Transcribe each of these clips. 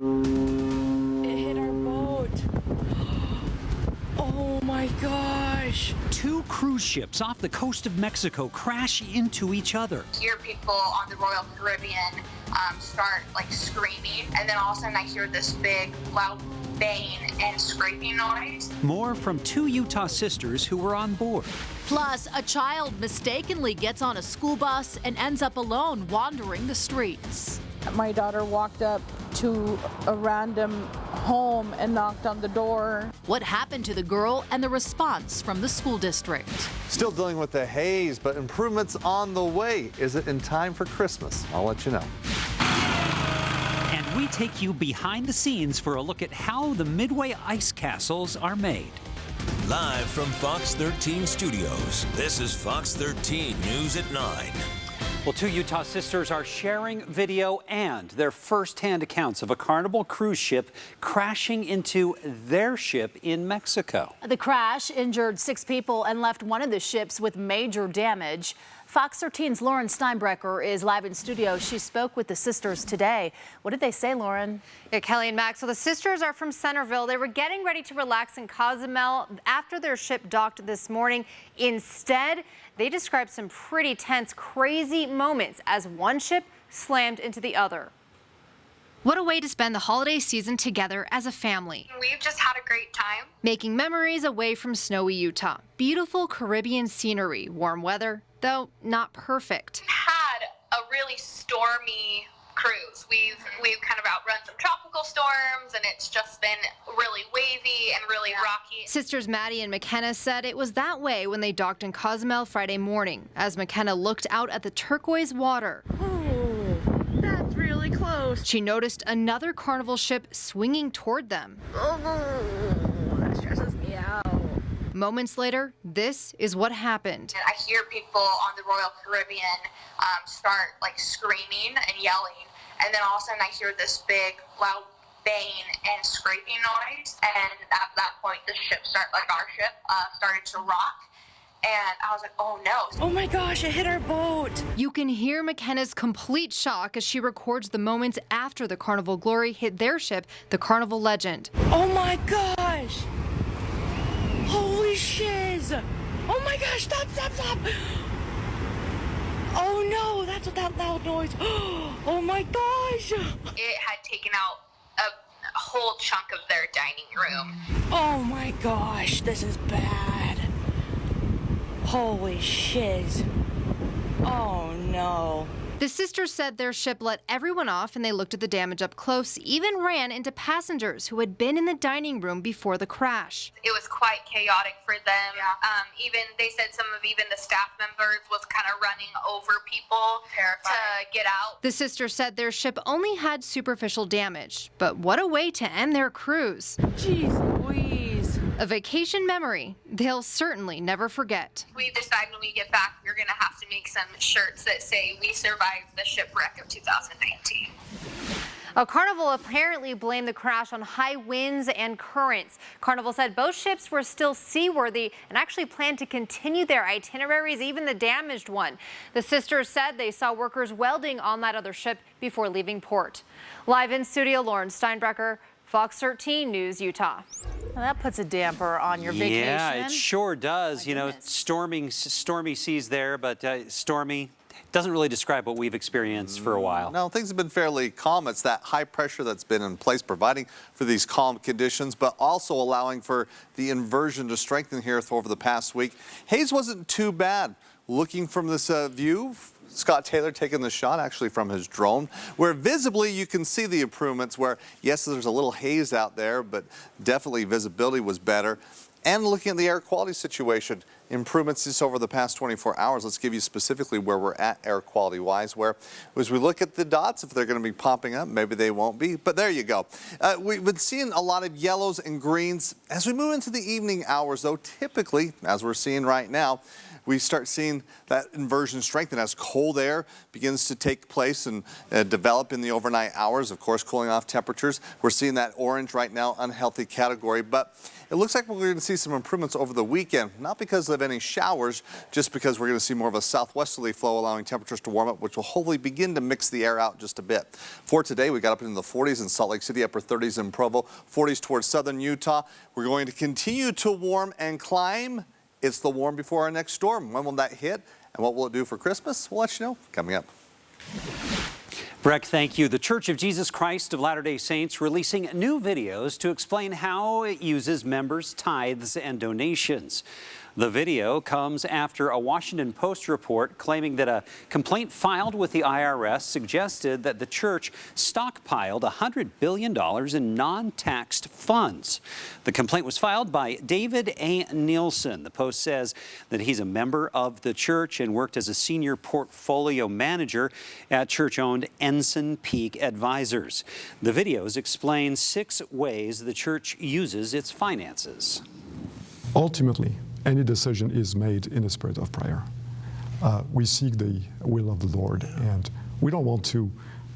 It hit our boat. Oh my gosh. Two cruise ships off the coast of Mexico crash into each other. Hear people on the Royal Caribbean start like screaming, and then all of a sudden I hear this big loud bang and scraping noise. More from two Utah sisters who were on board. Plus, a child mistakenly gets on a school bus and ends up alone wandering the streets. My daughter walked up to a random home and knocked on the door. What happened to the girl and the response from the school district. Still dealing with the haze, but improvements on the way. Is it in time for Christmas? I'll let you know. And we take you behind the scenes for a look at how the Midway ice castles are made. Live from Fox 13 Studios, this is Fox 13 News at 9. Well, two Utah sisters are sharing video and their first-hand accounts of a Carnival cruise ship crashing into their ship in Mexico. The crash injured 6 people and left one of the ships with major damage. Fox 13's Lauren Steinbrecher is live in studio. She spoke with the sisters today. What did they say, Lauren? Yeah, Kelly and Max. So the sisters are from Centerville. They were getting ready to relax in Cozumel after their ship docked this morning. Instead, they described some pretty tense, crazy moments as one ship slammed into the other. What a way to spend the holiday season together as a family. We've just had a great time. Making memories away from snowy Utah. Beautiful Caribbean scenery, warm weather, though not perfect. Had a really stormy cruise. We've kind of outrun some tropical storms, and it's just been really wavy and really rocky. Sisters Maddie and McKenna said it was that way when they docked in Cozumel Friday morning, as McKenna looked out at the turquoise water. Oh, that's really close. She noticed another Carnival ship swinging toward them. Oh, that stresses me out. Moments later, this is what happened. And I hear people on the Royal Caribbean start like screaming and yelling, and then all of a sudden I hear this big loud bang and scraping noise, and at that point our ship started to rock, and I was like, oh no. Oh my gosh, it hit our boat. You can hear McKenna's complete shock as she records the moments after the Carnival Glory hit their ship, the Carnival Legend. Oh my gosh. Holy shiz. Oh my gosh, stop. Oh no, that's what that loud noise. Oh my gosh. It had taken out a whole chunk of their dining room. Oh my gosh, this is bad. Holy shiz. Oh no. The sisters said their ship let everyone off and they looked at the damage up close, even ran into passengers who had been in the dining room before the crash. It was quite chaotic for them. Even they said some of the staff members was kind of running over people to get out. The sisters said their ship only had superficial damage, but what a way to end their cruise. Jeez Louise. A vacation memory they'll certainly never forget. We decided when we get back, we're going to have to make some shirts that say we survived the shipwreck of 2019. Carnival apparently blamed the crash on high winds and currents. Carnival said both ships were still seaworthy and actually planned to continue their itineraries, even the damaged one. The sisters said they saw workers welding on that other ship before leaving port. Live in studio, Lauren Steinbrecher, Fox 13 News, Utah. Well, that puts a damper on your vacation. Yeah, it sure does. You know, stormy seas there, but stormy doesn't really describe what we've experienced for a while. No, things have been fairly calm. It's that high pressure that's been in place providing for these calm conditions, but also allowing for the inversion to strengthen here over the past week. Haze wasn't too bad. Looking from this view, Scott Taylor taking the shot actually from his drone, where visibly you can see the improvements where, yes, there's a little haze out there, but definitely visibility was better. And looking at the air quality situation, improvements just over the past 24 hours. Let's give you specifically where we're at air quality wise, where as we look at the dots, if they're going to be popping up, maybe they won't be, but there you go. We've been seeing a lot of yellows and greens. As we move into the evening hours though, typically, as we're seeing right now, we start seeing that inversion strengthen as cold air begins to take place and develop in the overnight hours, of course, cooling off temperatures. We're seeing that orange right now, unhealthy category, but it looks like we're going to see some improvements over the weekend, not because of any showers, just because we're going to see more of a southwesterly flow allowing temperatures to warm up, which will hopefully begin to mix the air out just a bit. For today, we got up into the 40s in Salt Lake City, upper 30s in Provo, 40s towards southern Utah. We're going to continue to warm and climb. It's the warm before our next storm. When will that hit? And what will it do for Christmas? We'll let you know coming up. Breck, thank you. The Church of Jesus Christ of Latter-day Saints releasing new videos to explain how it uses members' tithes and donations. The video comes after a Washington Post report claiming that a complaint filed with the IRS suggested that the church stockpiled $100 billion in non-taxed funds. The complaint was filed by David A. Nielsen. The Post says that he's a member of the church and worked as a senior portfolio manager at church-owned Ensign Peak Advisors. The videos explain 6 ways the church uses its finances. Ultimately, any decision is made in a spirit of prayer. We seek the will of the Lord, and we don't want to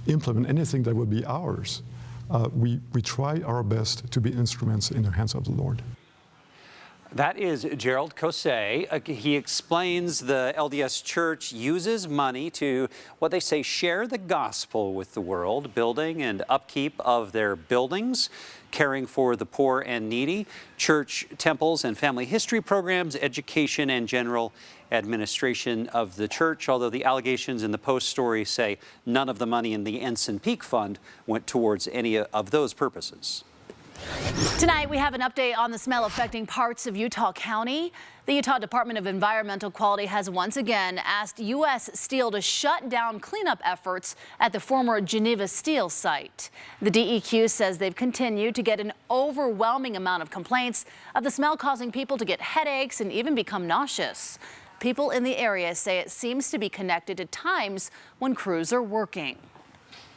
implement anything that would be ours. We try our best to be instruments in the hands of the Lord. That is Gerald Cosset. He explains the LDS Church uses money to, what they say, share the gospel with the world, building and upkeep of their buildings, caring for the poor and needy, church temples and family history programs, education and general administration of the church, although the allegations in the Post story say none of the money in the Ensign Peak Fund went towards any of those purposes. Tonight, we have an update on the smell affecting parts of Utah County. The Utah Department of Environmental Quality has once again asked U.S. Steel to shut down cleanup efforts at the former Geneva Steel site. The DEQ says they've continued to get an overwhelming amount of complaints of the smell causing people to get headaches and even become nauseous. People in the area say it seems to be connected to times when crews are working.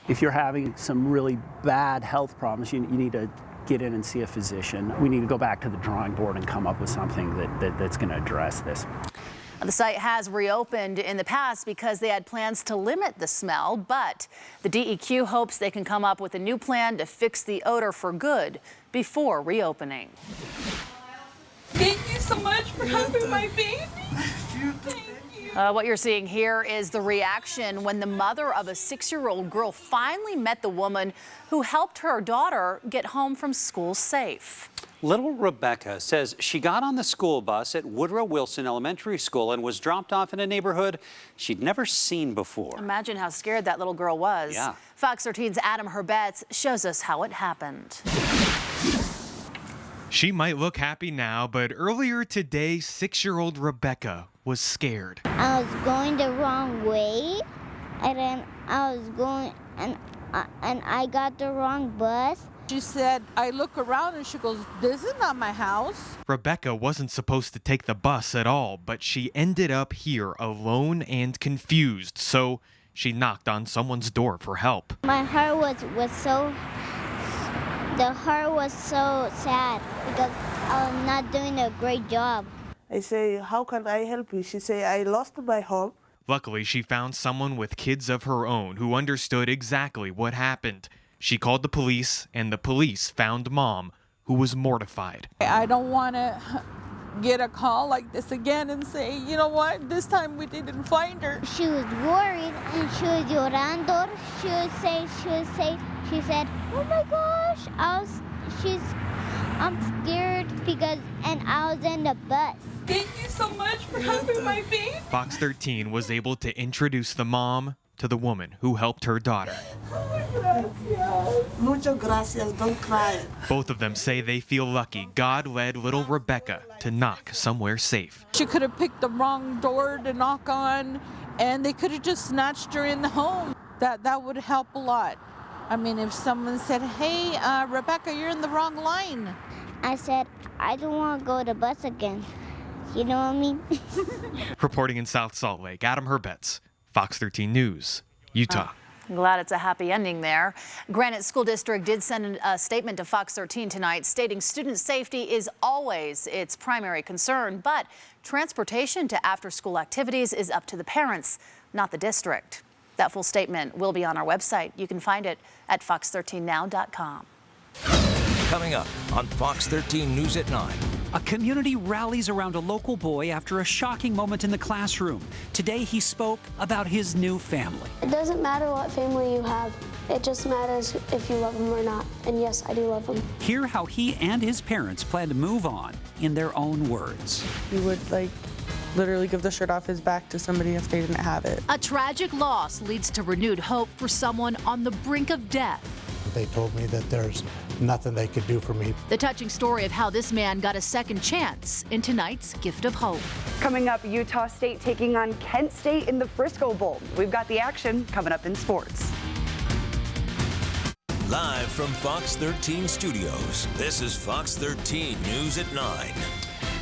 If you're having some really bad health problems, you need to get in and see a physician. We need to go back to the drawing board and come up with something that's going to address this. The site has reopened in the past because they had plans to limit the smell, but the DEQ hopes they can come up with a new plan to fix the odor for good before reopening. Thank you so much for having my baby. What you're seeing here is the reaction when the mother of a 6-year-old girl finally met the woman who helped her daughter get home from school safe. Little Rebecca says she got on the school bus at Woodrow Wilson Elementary School and was dropped off in a neighborhood she'd never seen before. Imagine how scared that little girl was. Yeah. Fox 13's Adam Herbetz shows us how it happened. She might look happy now, but earlier today, 6-year-old Rebecca was scared. I was going the wrong way, and then I was going, and I got the wrong bus. She said, I look around and she goes, this is not my house. Rebecca wasn't supposed to take the bus at all, but she ended up here alone and confused, so she knocked on someone's door for help. My heart was so sad because I was not doing a great job. I say, how can I help you? She say, I lost my home. Luckily, she found someone with kids of her own who understood exactly what happened. She called the police, and the police found Mom, who was mortified. I don't want to get a call like this again and say, you know what, this time we didn't find her. She was worried and she was llorando. She said, oh my gosh, I'm scared because, and I was in the bus. Thank you so much for having my baby. Fox 13 was able to introduce the mom to the woman who helped her daughter. Muchas gracias, don't cry. Both of them say they feel lucky God led little Rebecca to knock somewhere safe. She could have picked the wrong door to knock on, and they could have just snatched her in the home. That would help a lot. I mean, if someone said, hey, Rebecca, you're in the wrong line. I said, I don't want to go to the bus again. You know what I mean? Reporting in South Salt Lake, Adam Herbetz, Fox 13 News, Utah. I'm glad it's a happy ending there. Granite School District did send a statement to Fox 13 tonight stating student safety is always its primary concern, but transportation to after-school activities is up to the parents, not the district. That full statement will be on our website. You can find it at fox13now.com. Coming up on Fox 13 News at 9. A community rallies around a local boy after a shocking moment in the classroom. Today he spoke about his new family. It doesn't matter what family you have. It just matters if you love them or not. And yes, I do love them. Hear how he and his parents plan to move on in their own words. He would literally give the shirt off his back to somebody if they didn't have it. A tragic loss leads to renewed hope for someone on the brink of death. They told me that there's nothing they could do for me. The touching story of how this man got a second chance in tonight's Gift of Hope. Coming up, Utah State taking on Kent State in the Frisco Bowl. We've got the action coming up in sports. Live from Fox 13 Studios, this is Fox 13 News at 9.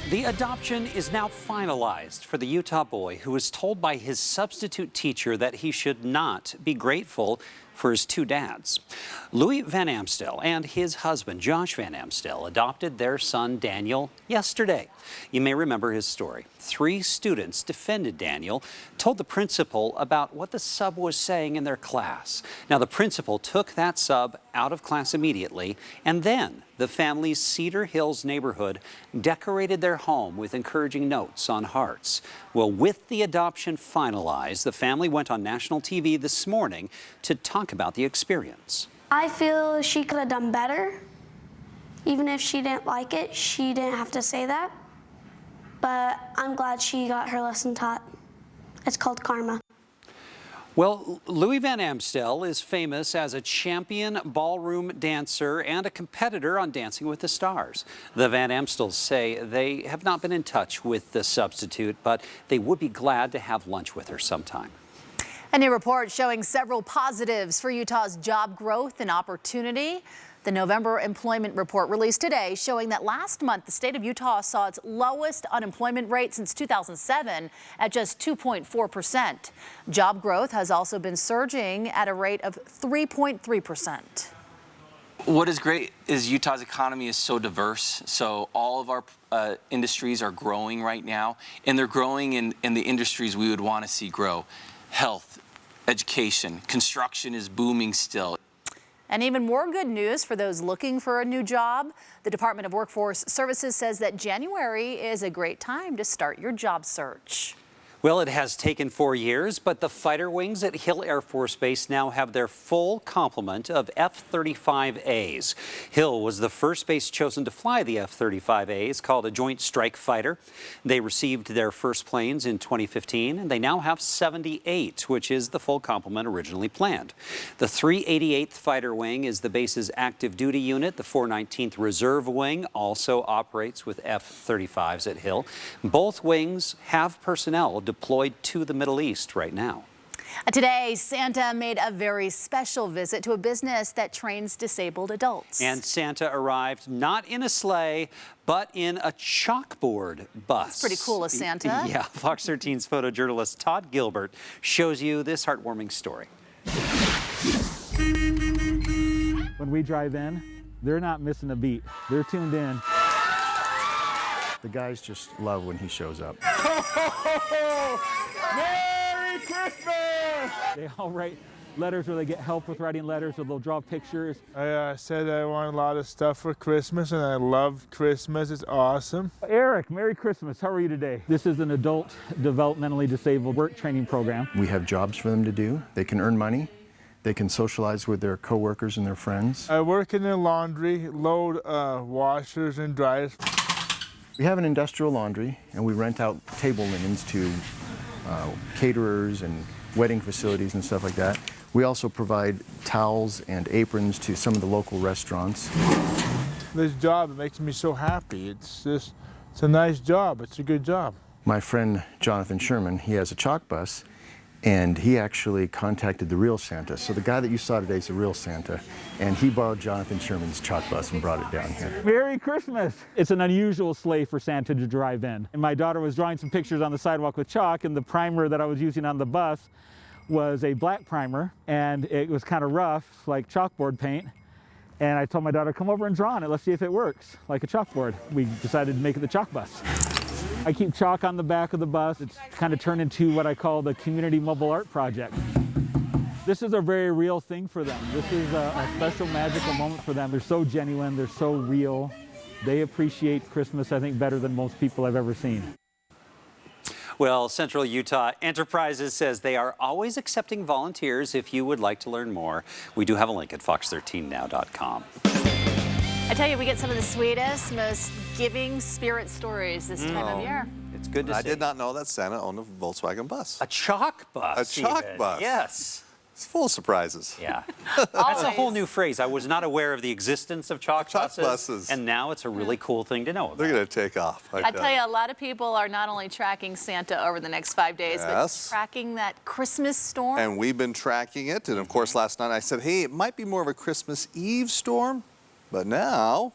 The adoption is now finalized for the Utah boy who was told by his substitute teacher that he should not be grateful for his two dads. Louis Van Amstel and his husband, Josh Van Amstel, adopted their son, Daniel, yesterday. You may remember his story. 3 students defended Daniel, told the principal about what the sub was saying in their class. Now, the principal took that sub out of class immediately, and then the family's Cedar Hills neighborhood decorated their home with encouraging notes on hearts. Well, with the adoption finalized, the family went on national TV this morning to talk about the experience. I feel she could have done better. Even if she didn't like it, she didn't have to say that. But I'm glad she got her lesson taught. It's called karma. Well, Louis Van Amstel is famous as a champion ballroom dancer and a competitor on Dancing with the Stars. The Van Amstels say they have not been in touch with the substitute, but they would be glad to have lunch with her sometime. A new report showing several positives for Utah's job growth and opportunity. The November employment report released today showing that last month the state of Utah saw its lowest unemployment rate since 2007 at just 2.4%. Job growth has also been surging at a rate of 3.3%. What is great is Utah's economy is so diverse, so all of our industries are growing right now, and they're growing in the industries we would want to see grow. Health, education, construction is booming still. And even more good news for those looking for a new job. The Department of Workforce Services says that January is a great time to start your job search. Well, it has taken 4 years, but the fighter wings at Hill Air Force Base now have their full complement of F-35As. Hill was the first base chosen to fly the F-35As, called a Joint Strike Fighter. They received their first planes in 2015, and they now have 78, which is the full complement originally planned. The 388th Fighter Wing is the base's active duty unit. The 419th Reserve Wing also operates with F-35s at Hill. Both wings have personnel deployed to the Middle East right now. Today, Santa made a very special visit to a business that trains disabled adults. And Santa arrived not in a sleigh, but in a chalkboard bus. That's pretty cool of Santa. Yeah, Fox 13's photojournalist Todd Gilbert shows you this heartwarming story. When we drive in, they're not missing a beat. They're tuned in. The guys just love when he shows up. Merry Christmas! They all write letters, or they get help with writing letters, or they'll draw pictures. I said I want a lot of stuff for Christmas, and I love Christmas. It's awesome. Eric, Merry Christmas. How are you today? This is an adult developmentally disabled work training program. We have jobs for them to do. They can earn money. They can socialize with their coworkers and their friends. I work in the laundry, load washers and dryers. We have an industrial laundry, and we rent out table linens to caterers and wedding facilities and stuff like that. We also provide towels and aprons to some of the local restaurants. This job, it makes me so happy. It's a nice job. It's a good job. My friend Jonathan Sherman, he has a chalk bus, and he actually contacted the real Santa. So the guy that you saw today is the real Santa, and he borrowed Jonathan Sherman's chalk bus and brought it down here. Merry Christmas! It's an unusual sleigh for Santa to drive in. And my daughter was drawing some pictures on the sidewalk with chalk, and the primer that I was using on the bus was a black primer, and it was kind of rough, like chalkboard paint. And I told my daughter, come over and draw on it. Let's see if it works, like a chalkboard. We decided to make it the chalk bus. I keep chalk on the back of the bus. It's kind of turned into what I call the community mobile art project. This is a very real thing for them. This is a special magical moment for them. They're so genuine, they're so real. They appreciate Christmas, I think, better than most people I've ever seen. Well, Central Utah Enterprises says they are always accepting volunteers if you would like to learn more. We do have a link at fox13now.com. I tell you, we get some of the sweetest, most giving spirit stories this time of year. It's good to see. I did not know that Santa owned a Volkswagen bus. A chalk bus. A chalk bus. Yes. It's full of surprises. Yeah. That's a whole new phrase. I was not aware of the existence of chalk buses. And now it's a really cool thing to know about. They're going to take off. I tell you, a lot of people are not only tracking Santa over the next 5 days, but tracking that Christmas storm. And we've been tracking it. And of course, last night I said, hey, it might be more of a Christmas Eve storm. But now,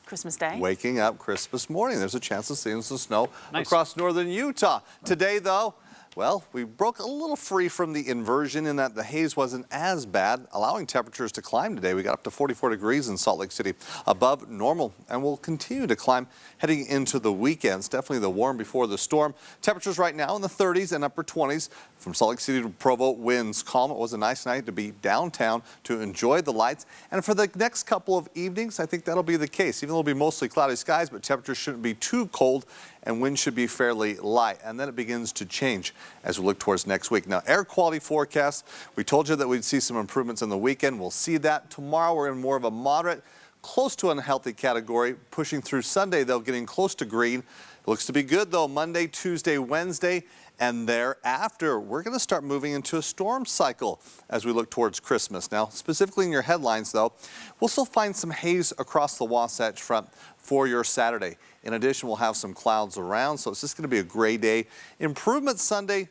Christmas Day. Waking up Christmas morning, there's a chance of seeing some snow across northern Utah. Today, though, well, we broke a little free from the inversion in that the haze wasn't as bad, allowing temperatures to climb today. We got up to 44 degrees in Salt Lake City, above normal, and we'll continue to climb heading into the weekends. Definitely the warm before the storm. Temperatures right now in the 30s and upper 20s. From Salt Lake City to Provo, winds calm. It was a nice night to be downtown to enjoy the lights. And for the next couple of evenings, I think that'll be the case. Even though it'll be mostly cloudy skies, but temperatures shouldn't be too cold and wind should be fairly light. And then it begins to change as we look towards next week. Now, air quality forecast, we told you that we'd see some improvements in the weekend. We'll see that. Tomorrow, we're in more of a moderate, close to unhealthy category. Pushing through Sunday, though, getting close to green. It looks to be good, though, Monday, Tuesday, Wednesday. And thereafter, we're going to start moving into a storm cycle as we look towards Christmas. Now, specifically in your headlines, though, we'll still find some haze across the Wasatch Front for your Saturday. In addition, we'll have some clouds around, so it's just going to be a gray day. Improvement Sunday,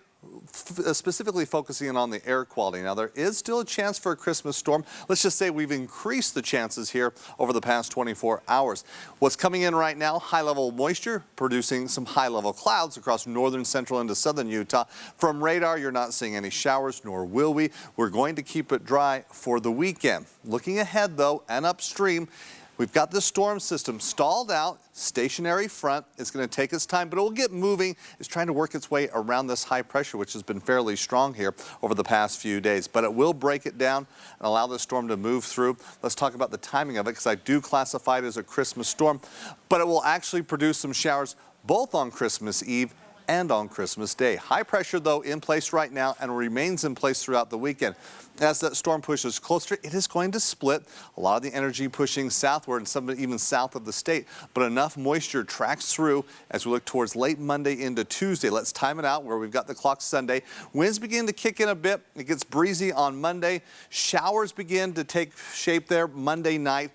specifically focusing on the air quality. Now, there is still a chance for a Christmas storm. Let's just say we've increased the chances here over the past 24 hours. What's coming in right now, high-level moisture, producing some high-level clouds across northern, central, into southern Utah. From radar, you're not seeing any showers, nor will we. We're going to keep it dry for the weekend. Looking ahead, though, and upstream, we've got this storm system stalled out, stationary front. It's going to take its time, but it will get moving. It's trying to work its way around this high pressure, which has been fairly strong here over the past few days. But it will break it down and allow the storm to move through. Let's talk about the timing of it, because I do classify it as a Christmas storm. But it will actually produce some showers both on Christmas Eve and on Christmas Day. High pressure, though, in place right now and remains in place throughout the weekend. As that storm pushes closer, it is going to split. A lot of the energy pushing southward and some even south of the state. But enough moisture tracks through as we look towards late Monday into Tuesday. Let's time it out where we've got the clock Sunday. Winds begin to kick in a bit. It gets breezy on Monday. Showers begin to take shape there Monday night.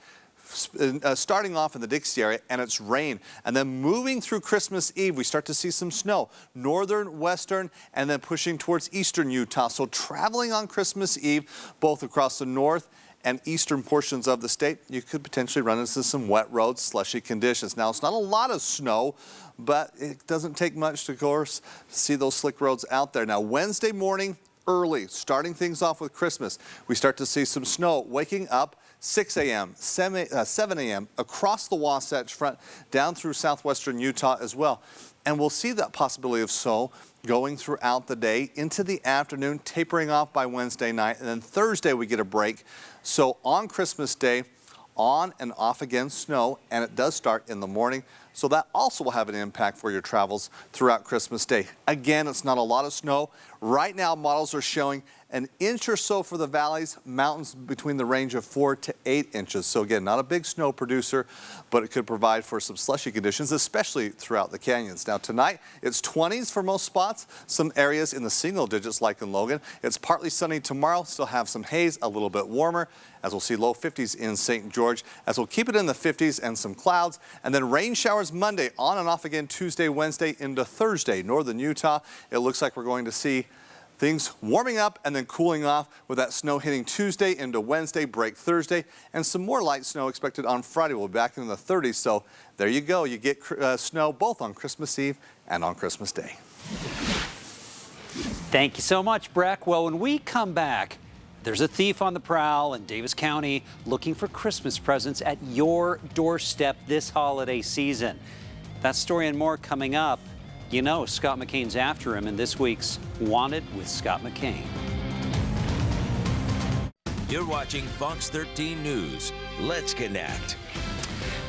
Starting off in the Dixie area, and it's rain. And then moving through Christmas Eve, we start to see some snow. Northern, western, and then pushing towards eastern Utah. So traveling on Christmas Eve, both across the north and eastern portions of the state, you could potentially run into some wet roads, slushy conditions. Now, it's not a lot of snow, but it doesn't take much to, of course, see those slick roads out there. Now, Wednesday morning, early, starting things off with Christmas, we start to see some snow waking up 6 a.m., 7 a.m. across the Wasatch Front down through southwestern Utah as well. And we'll see that possibility of snow going throughout the day into the afternoon, tapering off by Wednesday night. And then Thursday we get a break. So on Christmas Day, on and off again snow, and it does start in the morning. So that also will have an impact for your travels throughout Christmas Day. Again, it's not a lot of snow. Right now, models are showing an inch or so for the valleys, mountains between the range of 4 to 8 inches. So again, not a big snow producer, but it could provide for some slushy conditions, especially throughout the canyons. Now tonight, it's 20s for most spots, some areas in the single digits like in Logan. It's partly sunny tomorrow, still have some haze, a little bit warmer, as we'll see low 50s in St. George, as we'll keep it in the 50s and some clouds. And then rain showers Monday, on and off again Tuesday, Wednesday into Thursday. Northern Utah, it looks like we're going to see things warming up and then cooling off with that snow hitting Tuesday into Wednesday, break Thursday, and some more light snow expected on Friday. We'll be back in the 30s, so there you go. You get snow both on Christmas Eve and on Christmas Day. Thank you so much, Breck. Well, when we come back, there's a thief on the prowl in Davis County looking for Christmas presents at your doorstep this holiday season. That story and more coming up. You know Scott McCain's after him in this week's Wanted with Scott McCain. You're watching Fox 13 News. Let's connect.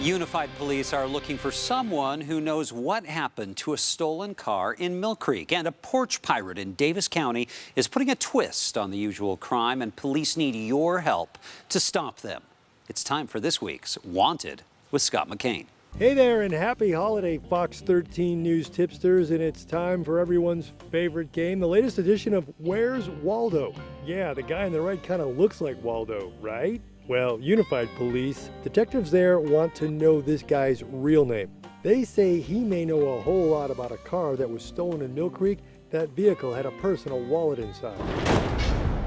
Unified Police are looking for someone who knows what happened to a stolen car in Mill Creek. And a porch pirate in Davis County is putting a twist on the usual crime, and police need your help to stop them. It's time for this week's Wanted with Scott McCain. Hey there, and happy holiday, Fox 13 News tipsters, and it's time for everyone's favorite game, the latest edition of Where's Waldo? Yeah, the guy on the right kind of looks like Waldo, right? Well, Unified Police, detectives there want to know this guy's real name. They say he may know a whole lot about a car that was stolen in Mill Creek. That vehicle had a personal wallet inside.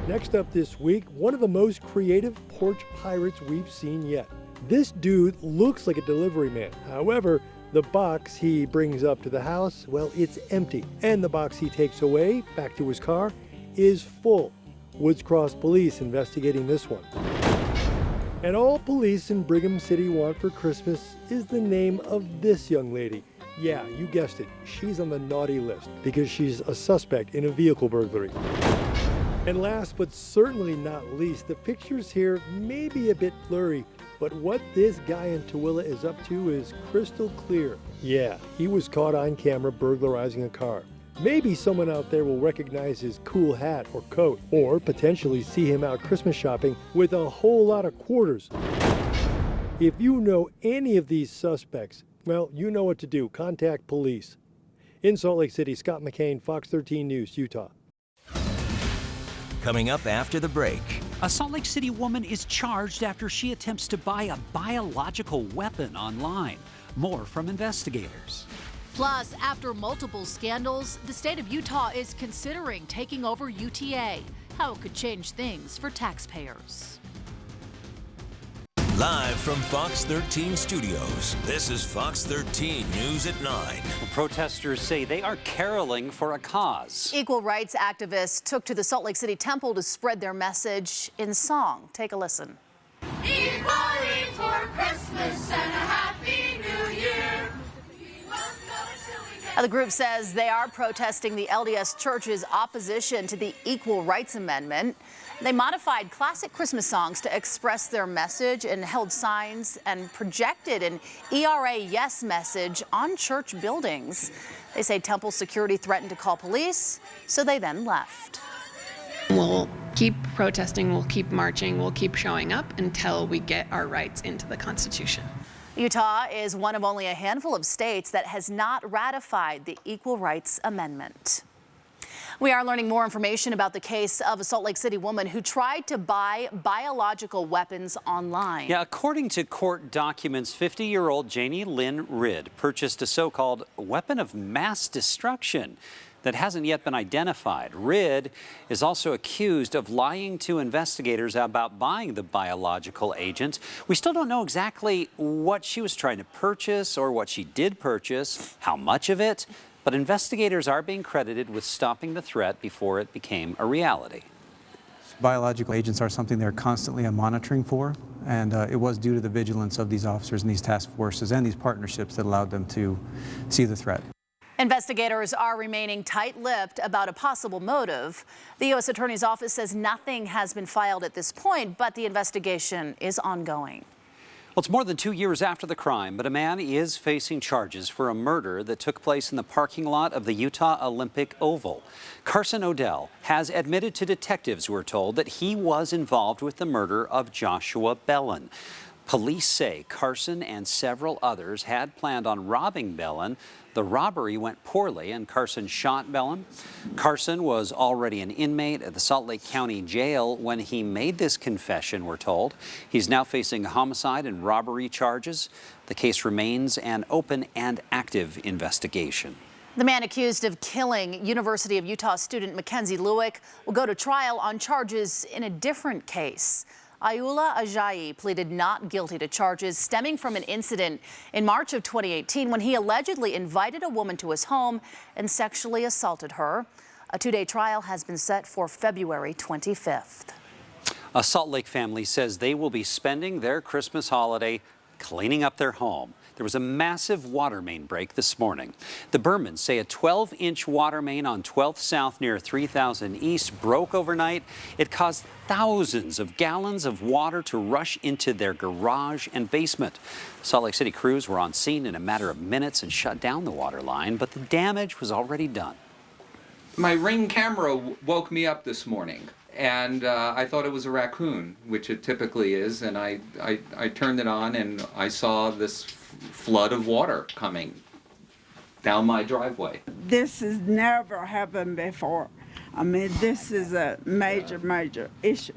Next up this week, one of the most creative porch pirates we've seen yet. This dude looks like a delivery man. However, the box he brings up to the house, well, it's empty. And the box he takes away back to his car is full. Woods Cross Police investigating this one. And all police in Brigham City want for Christmas is the name of this young lady. Yeah, you guessed it. She's on the naughty list because she's a suspect in a vehicle burglary. And last but certainly not least, the pictures here may be a bit blurry, but what this guy in Tooele is up to is crystal clear. Yeah, he was caught on camera burglarizing a car. Maybe someone out there will recognize his cool hat or coat, or potentially see him out Christmas shopping with a whole lot of quarters. If you know any of these suspects, well, you know what to do. Contact police. In Salt Lake City, Scott McCain, Fox 13 News, Utah. Coming up after the break. A Salt Lake City woman is charged after she attempts to buy a biological weapon online. More from investigators. Plus, after multiple scandals, the state of Utah is considering taking over UTA. How it could change things for taxpayers. Live from Fox 13 Studios, this is Fox 13 News at 9. Protesters say they are caroling for a cause. Equal rights activists took to the Salt Lake City Temple to spread their message in song. Take a listen. Equality for Christmas and a Happy New Year. The group says they are protesting the LDS Church's opposition to the Equal Rights Amendment. They modified classic Christmas songs to express their message and held signs and projected an ERA Yes message on church buildings. They say temple security threatened to call police, so they then left. We'll keep protesting, we'll keep marching, we'll keep showing up until we get our rights into the Constitution. Utah is one of only a handful of states that has not ratified the Equal Rights Amendment. We are learning more information about the case of a Salt Lake City woman who tried to buy biological weapons online. Yeah, according to court documents, 50-year-old Janie Lynn Ridd purchased a so-called weapon of mass destruction that hasn't yet been identified. Ridd is also accused of lying to investigators about buying the biological agent. We still don't know exactly what she was trying to purchase or what she did purchase, how much of it, but investigators are being credited with stopping the threat before it became a reality. Biological agents are something they're constantly monitoring for, and it was due to the vigilance of these officers and these task forces and these partnerships that allowed them to see the threat. Investigators are remaining tight-lipped about a possible motive. The U.S. Attorney's Office says nothing has been filed at this point, but the investigation is ongoing. Well, it's more than 2 years after the crime, but a man is facing charges for a murder that took place in the parking lot of the Utah Olympic Oval. Carson Odell has admitted to detectives, we're told, that he was involved with the murder of Joshua Bellin. Police say Carson and several others had planned on robbing Bellin. The robbery went poorly and Carson shot Bellin. Carson was already an inmate at the Salt Lake County Jail when he made this confession, we're told. He's now facing homicide and robbery charges. The case remains an open and active investigation. The man accused of killing University of Utah student Mackenzie Lewick will go to trial on charges in a different case. Ayula Ajayi pleaded not guilty to charges stemming from an incident in March of 2018 when he allegedly invited a woman to his home and sexually assaulted her. A 2-day trial has been set for February 25th. A Salt Lake family says they will be spending their Christmas holiday cleaning up their home. There was a massive water main break this morning. The Bermans say a 12-inch water main on 12th South near 3000 East broke overnight. It caused thousands of gallons of water to rush into their garage and basement. Salt Lake City crews were on scene in a matter of minutes and shut down the water line, but the damage was already done. My Ring camera woke me up this morning, and I thought it was a raccoon, which it typically is, and I turned it on and I saw this flood of water coming down my driveway. This has never happened before. I mean, this is a major issue.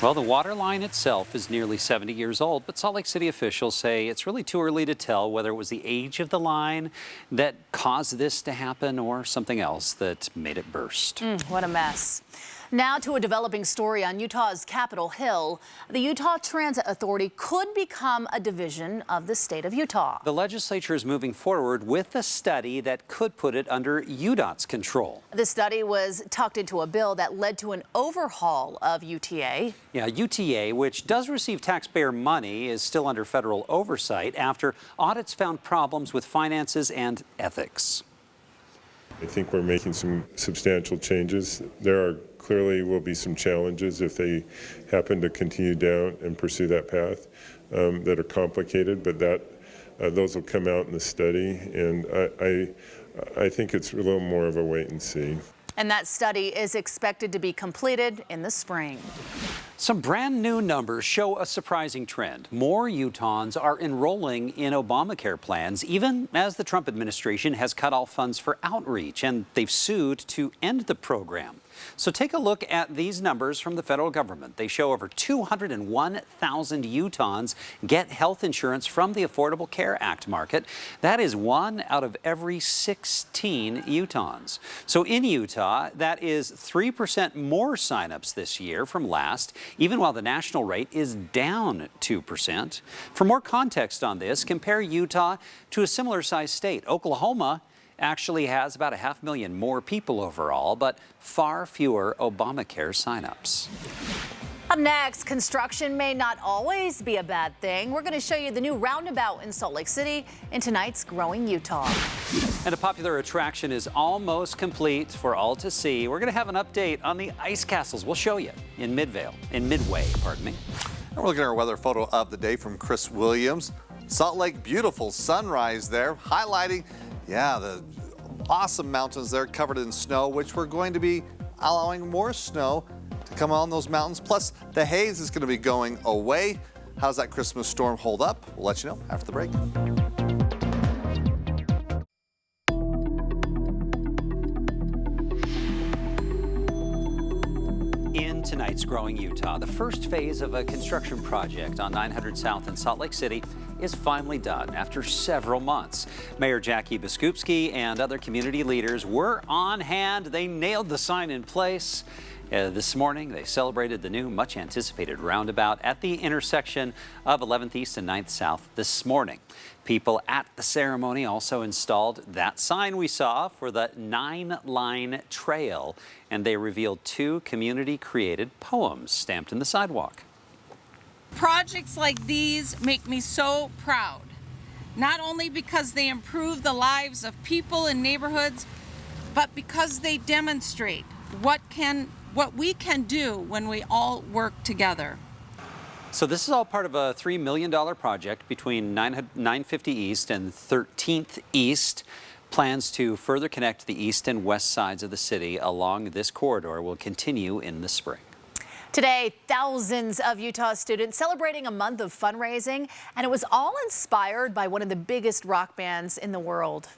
Well, the water line itself is nearly 70 years old, but Salt Lake City officials say it's really too early to tell whether it was the age of the line that caused this to happen or something else that made it burst. What a mess. Now to a developing story on Utah's Capitol Hill. The Utah Transit Authority could become a division of the state of Utah. The legislature is moving forward with a study that could put it under UDOT's control. The study was tucked into a bill that led to an overhaul of UTA. Yeah, UTA, which does receive taxpayer money, is still under federal oversight after audits found problems with finances and ethics. I think we're making some substantial changes. There clearly will be some challenges if they happen to continue down and pursue that path that are complicated, but those will come out in the study, and I think it's a little more of a wait and see. And that study is expected to be completed in the spring. Some brand new numbers show a surprising trend. More Utahns are enrolling in Obamacare plans, even as the Trump administration has cut off funds for outreach, and they've sued to end the program. So take a look at these numbers from the federal government. They show over 201,000 Utahns get health insurance from the Affordable Care Act market. That is 1 out of every 16 Utahns. So in Utah, that is 3% more signups this year from last, even while the national rate is down 2%. For more context on this, compare Utah to a similar sized state. Oklahoma actually has about 500,000 more people overall, but far fewer Obamacare signups. Up next, construction may not always be a bad thing. We're going to show you the new roundabout in Salt Lake City in tonight's Growing Utah. And a popular attraction is almost complete for all to see. We're going to have an update on the ice castles. We'll show you in Midway, And we're looking at our weather photo of the day from Chris Williams. Salt Lake, beautiful sunrise there, highlighting the awesome mountains there covered in snow, which we're going to be allowing more snow to come on those mountains. Plus, the haze is going to be going away. How does that Christmas storm hold up? We'll let you know after the break. In tonight's Growing Utah, the first phase of a construction project on 900 South in Salt Lake City is finally done after several months. Mayor Jackie Biskupski and other community leaders were on hand. They nailed the sign in place. This morning, they celebrated the new, much-anticipated roundabout at the intersection of 11th East and 9th South this morning. People at the ceremony also installed that sign we saw for the 9-line trail, and they revealed 2 community-created poems stamped in the sidewalk. Projects like these make me so proud, not only because they improve the lives of people in neighborhoods, but because they demonstrate what we can do when we all work together. So this is all part of a $3 million project between 950 East and 13th East. Plans to further connect the east and west sides of the city along this corridor will continue in the spring. Today, thousands of Utah students celebrating a month of fundraising, and it was all inspired by one of the biggest rock bands in the world.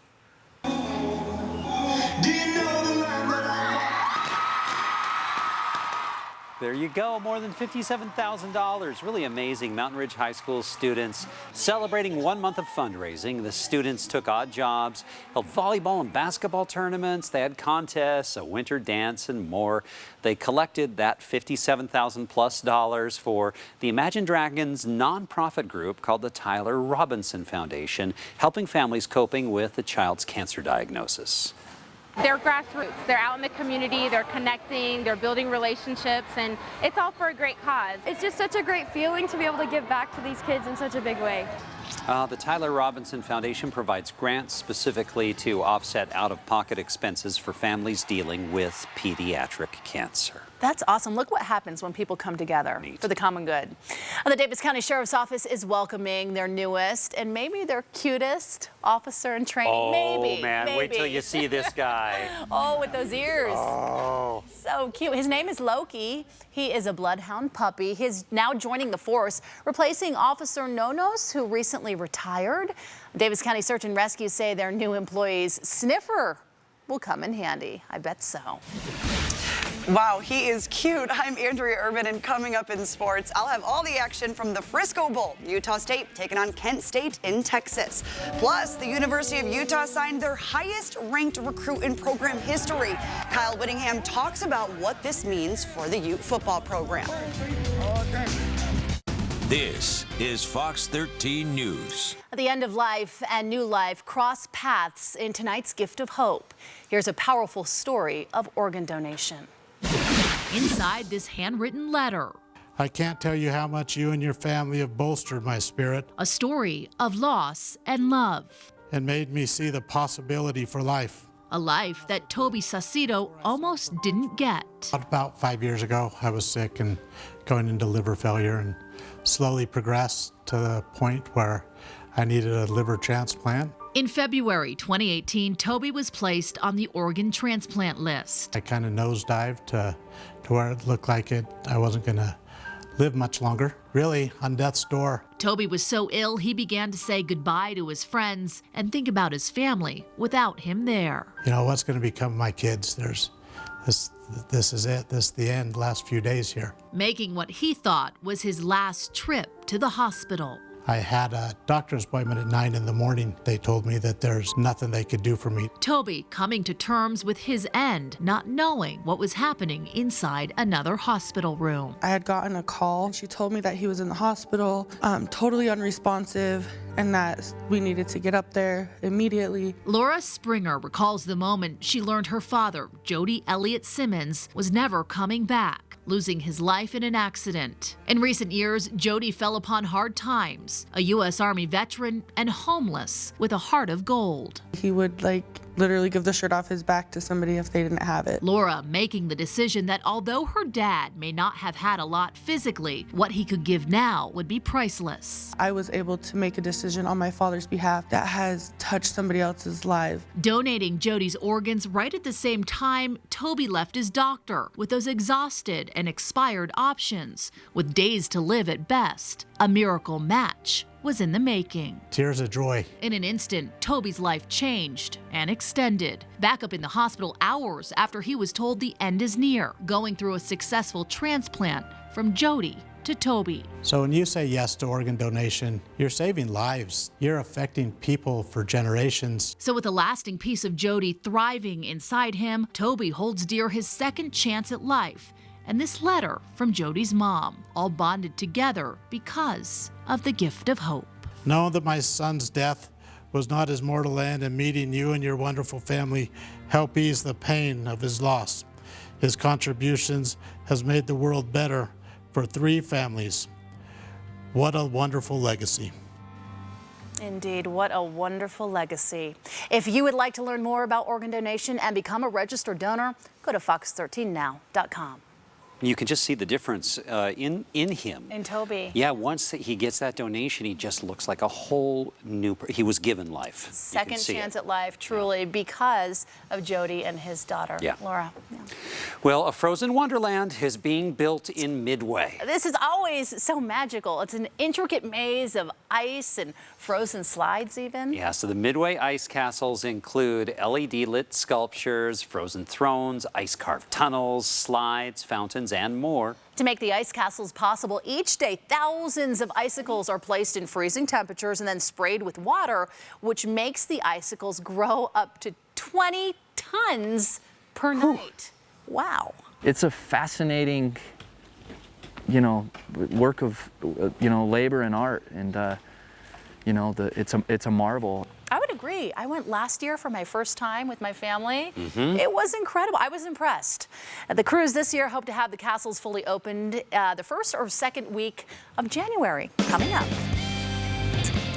There you go, more than $57,000. Really amazing. Mountain Ridge High School students celebrating 1 month of fundraising. The students took odd jobs, held volleyball and basketball tournaments. They had contests, a winter dance, and more. They collected that $57,000+ for the Imagine Dragons nonprofit group called the Tyler Robinson Foundation, helping families coping with a child's cancer diagnosis. They're grassroots. They're out in the community, they're connecting, they're building relationships, and it's all for a great cause. It's just such a great feeling to be able to give back to these kids in such a big way. The Tyler Robinson Foundation provides grants specifically to offset out-of-pocket expenses for families dealing with pediatric cancer. That's awesome. Look what happens when people come together for the common good. The Davis County Sheriff's Office is welcoming their newest and maybe their cutest officer in training. Oh, maybe. wait till you see this guy. Oh, with those ears. Oh. So cute. His name is Loki. He is a bloodhound puppy. He's now joining the force, replacing Officer Nonos, who recently retired. Davis County Search and Rescue say their new employee's sniffer will come in handy. I bet so. Wow, he is cute. I'm Andrea Urban, and coming up in sports, I'll have all the action from the Frisco Bowl. Utah State taking on Kent State in Texas. Plus, the University of Utah signed their highest-ranked recruit in program history. Kyle Whittingham talks about what this means for the Ute football program. This is Fox 13 News. The end of life and new life cross paths in tonight's Gift of Hope. Here's a powerful story of organ donation. Inside this handwritten letter, I can't tell you how much you and your family have bolstered my spirit a story of loss and love. and made me see the possibility for life. A life that Toby Saucedo almost didn't get. About 5 years ago, I was sick and going into liver failure and slowly progressed to the point where I needed a liver transplant. In February 2018, Toby was placed on the organ transplant list. I kind of nosedived to where it looked like I wasn't going to live much longer, really on death's door. Toby was so ill, he began to say goodbye to his friends and think about his family without him there. You know, what's going to become of my kids? This is it. This is the end, last few days here. Making what he thought was his last trip to the hospital. I had a doctor's appointment at 9 in the morning. They told me that there's nothing they could do for me. Toby coming to terms with his end, not knowing what was happening inside another hospital room. I had gotten a call. She told me that he was in the hospital, totally unresponsive, and that we needed to get up there immediately. Laura Springer recalls the moment she learned her father, Jody Elliott Simmons, was never coming back, losing his life in an accident. In recent years, Jody fell upon hard times, a U.S. Army veteran and homeless with a heart of gold. He would literally give the shirt off his back to somebody if they didn't have it. Laura making the decision that although her dad may not have had a lot physically, what he could give now would be priceless. I was able to make a decision on my father's behalf that has touched somebody else's life. Donating Jody's organs right at the same time, Toby left his doctor with those exhausted and expired options, with days to live at best. A miracle match was in the making. Tears of joy. In an instant, Toby's life changed and extended. Back up in the hospital hours after he was told the end is near, going through a successful transplant from Jody to Toby. So when you say yes to organ donation, you're saving lives. You're affecting people for generations. So with a lasting piece of Jody thriving inside him, Toby holds dear his second chance at life. And this letter from Jody's mom, all bonded together because of the gift of hope. Know that my son's death was not his mortal end, and meeting you and your wonderful family help ease the pain of his loss. His contributions has made the world better for 3 families. What a wonderful legacy. Indeed, what a wonderful legacy. If you would like to learn more about organ donation and become a registered donor, go to fox13now.com. You can just see the difference in him. In Toby. Yeah, once he gets that donation, he just looks like a whole new he was given life. Second chance at life, truly, because of Jody and his daughter, Yeah. Laura. Yeah. Well, a frozen wonderland is being built in Midway. This is always so magical. It's an intricate maze of ice and frozen slides even. Yeah, so the Midway ice castles include LED-lit sculptures, frozen thrones, ice-carved tunnels, slides, fountains, and more. To make the ice castles possible, each day thousands of icicles are placed in freezing temperatures and then sprayed with water, which makes the icicles grow up to 20 tons per night. Wow. It's a fascinating, work of, labor and art, and, it's a marvel. I would agree. agree. I went last year for my first time with my family. Mm-hmm. It was incredible. I was impressed. The cruise this year hope to have the castles fully opened the first or second week of January coming up.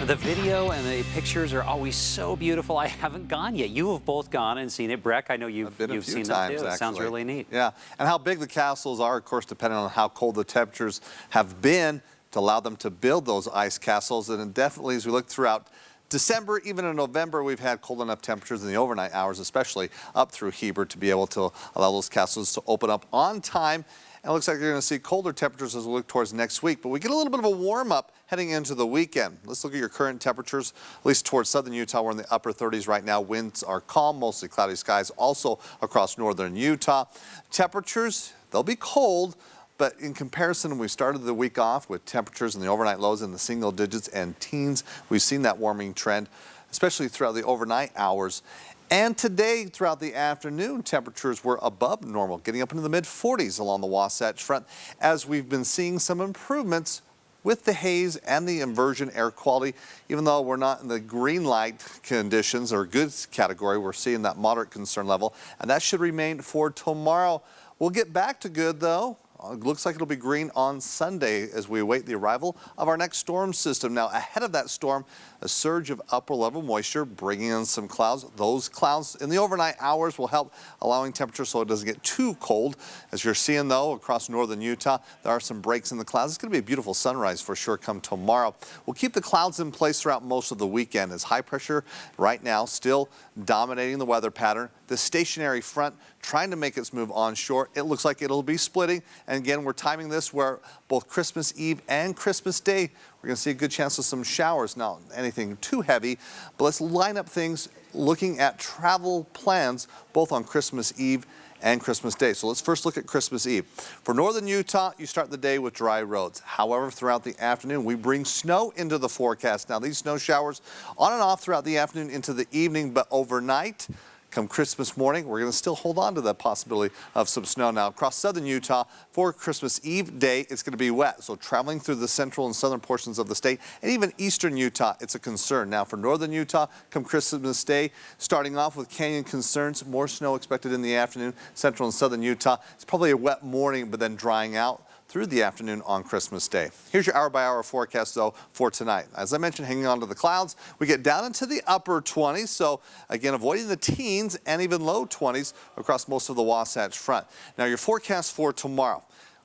The video and the pictures are always so beautiful. I haven't gone yet. You have both gone and seen it. Breck, I know you've seen times, it too. It sounds actually. really neat. Yeah, and how big the castles are, of course, depending on how cold the temperatures have been to allow them to build those ice castles. And definitely, as we look throughout December, even in November, we've had cold enough temperatures in the overnight hours, especially up through Heber, to be able to allow those castles to open up on time. And it looks like you're going to see colder temperatures as we look towards next week. But we get a little bit of a warm-up heading into the weekend. Let's look at your current temperatures, at least towards southern Utah. We're in the upper 30s right now. Winds are calm, mostly cloudy skies, also across northern Utah. Temperatures, they'll be cold, but in comparison, we started the week off with temperatures in the overnight lows in the single digits and teens. We've seen that warming trend, especially throughout the overnight hours. And today, throughout the afternoon, temperatures were above normal, getting up into the mid-40s along the Wasatch Front, as we've been seeing some improvements with the haze and the inversion air quality. Even though we're not in the green light conditions or good category, we're seeing that moderate concern level, and that should remain for tomorrow. We'll get back to good, though. It looks like it'll be green on Sunday as we await the arrival of our next storm system. Now, ahead of that storm, a surge of upper-level moisture bringing in some clouds. Those clouds in the overnight hours will help allowing temperature so it doesn't get too cold. As you're seeing, though, across northern Utah, there are some breaks in the clouds. It's going to be a beautiful sunrise for sure come tomorrow. We'll keep the clouds in place throughout most of the weekend as high pressure right now still dominating the weather pattern. The stationary front trying to make its move onshore. It looks like it'll be splitting. And again, we're timing this where both Christmas Eve and Christmas Day, we're going to see a good chance of some showers. Not anything too heavy, but let's line up things looking at travel plans both on Christmas Eve and Christmas Day. So let's first look at Christmas Eve. For northern Utah, you start the day with dry roads. However, throughout the afternoon, we bring snow into the forecast. Now, these snow showers on and off throughout the afternoon into the evening, but overnight, come Christmas morning, we're going to still hold on to the possibility of some snow. Now, across southern Utah for Christmas Eve day, it's going to be wet. So traveling through the central and southern portions of the state and even eastern Utah, it's a concern. Now, for northern Utah, come Christmas Day, starting off with canyon concerns, more snow expected in the afternoon. Central and southern Utah, it's probably a wet morning, but then drying out through the afternoon on Christmas Day. Here's your hour-by-hour forecast, though, for tonight. As I mentioned, hanging on to the clouds, we get down into the upper 20s, so again, avoiding the teens and even low 20s across most of the Wasatch Front. Now, your forecast for tomorrow.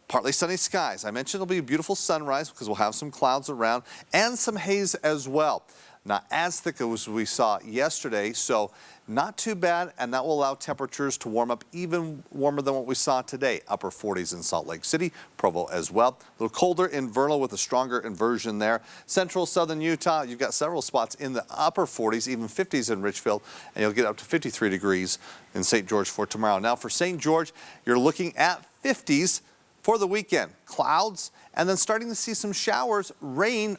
Partly sunny skies. I mentioned it'll be a beautiful sunrise because we'll have some clouds around and some haze as well. Not as thick as we saw yesterday, so not too bad, and that will allow temperatures to warm up even warmer than what we saw today. Upper 40s in Salt Lake City, Provo as well. A little colder in Vernal with a stronger inversion there. Central southern Utah, you've got several spots in the upper 40s, even 50s in Richfield, and you'll get up to 53 degrees in St. George for tomorrow. Now for St. George, you're looking at 50s for the weekend. Clouds, and then starting to see some showers, rain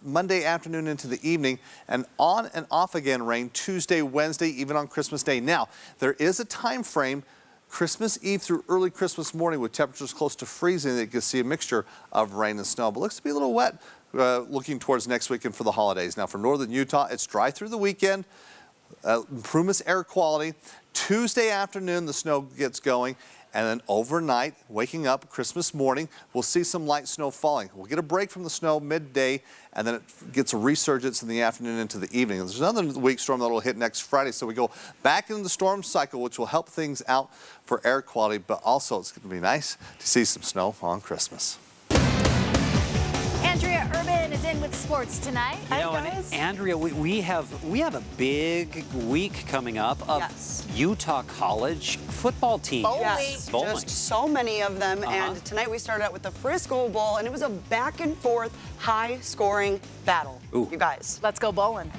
Monday afternoon into the evening, and on and off again rain Tuesday, Wednesday, even on Christmas Day. Now, there is a time frame, Christmas Eve through early Christmas morning with temperatures close to freezing that you can see a mixture of rain and snow, but looks to be a little wet looking towards next weekend for the holidays. Now, for northern Utah, it's dry through the weekend. Improvements air quality. Tuesday afternoon, the snow gets going. And then overnight, waking up Christmas morning, we'll see some light snow falling. We'll get a break from the snow midday, and then it gets a resurgence in the afternoon into the evening. And there's another weak storm that will hit next Friday, so we go back into the storm cycle, which will help things out for air quality, but also it's going to be nice to see some snow on Christmas. Andrea Urban is in with sports tonight. You know, and Andrea, we have a big week coming up of Utah College football teams. Yes, just so many of them. And tonight we started out with the Frisco Bowl, and it was a back-and-forth, high-scoring battle. Ooh. You guys, let's go bowling.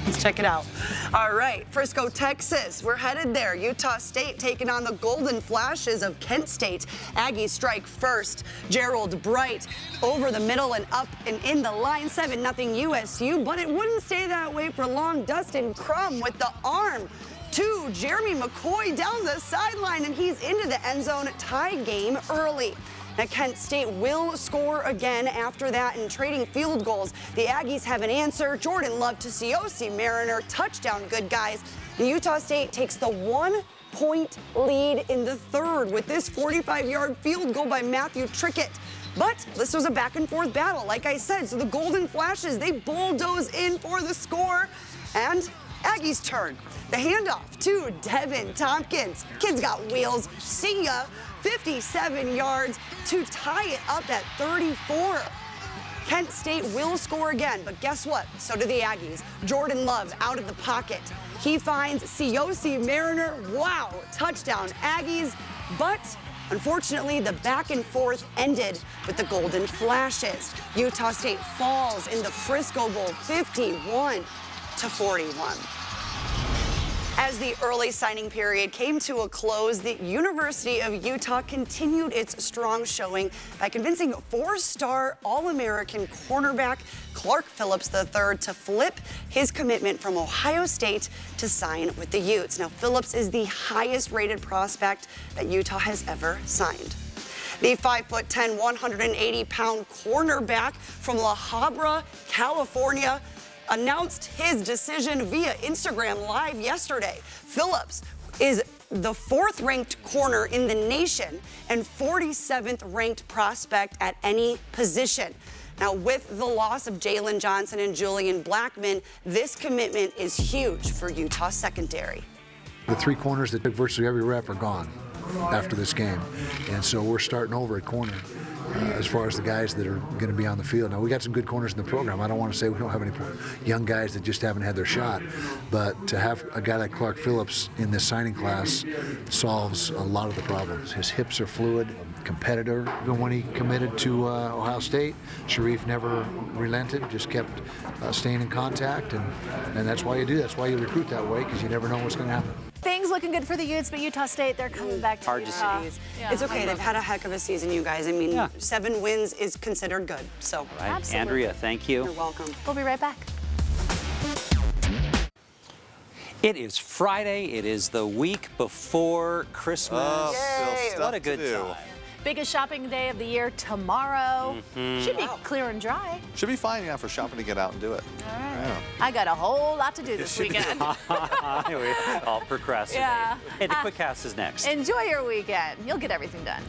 Let's check it out. All right, Frisco, Texas. We're headed there. Utah State taking on the Golden Flashes of Kent State. Aggies strike first. Gerald Bright over the middle and up and in the line. 7-0 USU, but it wouldn't stay that way for long. Dustin Crum with the arm to Jeremy McCoy down the sideline, and he's into the end zone. Tie game early. Now, Kent State will score again after that, and trading field goals. The Aggies have an answer. Jordan Love to Siosi Mariner. Touchdown, good guys. Utah State takes the 1-point lead in the third with this 45-yard field goal by Matthew Trickett. But this was a back-and-forth battle, like I said. So the Golden Flashes, they bulldoze in for the score. And Aggies' turn. The handoff to Devin Tompkins. Kid's got wheels. See ya. 57 yards to tie it up at 34. Kent State will score again, but guess what? So do the Aggies. Jordan Love out of the pocket. He finds Siosi Mariner. Wow, touchdown Aggies. But unfortunately, the back and forth ended with the Golden Flashes. Utah State falls in the Frisco Bowl 51-41. As the early signing period came to a close, the University of Utah continued its strong showing by convincing 4-star All-American cornerback Clark Phillips III to flip his commitment from Ohio State to sign with the Utes. Now, Phillips is the highest-rated prospect that Utah has ever signed. The 5'10", 180-pound cornerback from La Habra, California, announced his decision via Instagram Live yesterday. Phillips is the 4th-ranked corner in the nation and 47th ranked prospect at any position. Now, with the loss of Jalen Johnson and Julian Blackman, this commitment is huge for Utah secondary. The 3 corners that took virtually every rep are gone after this game, and so we're starting over at corner. As far as the guys that are going to be on the field. Now, we got some good corners in the program. I don't want to say we don't have any young guys that just haven't had their shot, but to have a guy like Clark Phillips in this signing class solves a lot of the problems. His hips are fluid, competitor. Even when he committed to Ohio State, Sharif never relented, just kept staying in contact, and that's why you do. That's why you recruit that way, because you never know what's going to happen. Things looking good for the Utes, but Utah State, they're coming back to Utah. Yeah, it's okay. They've had a heck of a season, you guys. I mean, 7 wins is considered good. So, right. Andrea, thank you. You're welcome. We'll be right back. It is Friday. It is the week before Christmas. What a good time. Biggest shopping day of the year tomorrow. Should be clear and dry. Should be fine, yeah, for shopping to get out and do it. All right. I got a whole lot to do this weekend. I'll procrastinate. Yeah. Hey, the quick cast is next. Enjoy your weekend. You'll get everything done.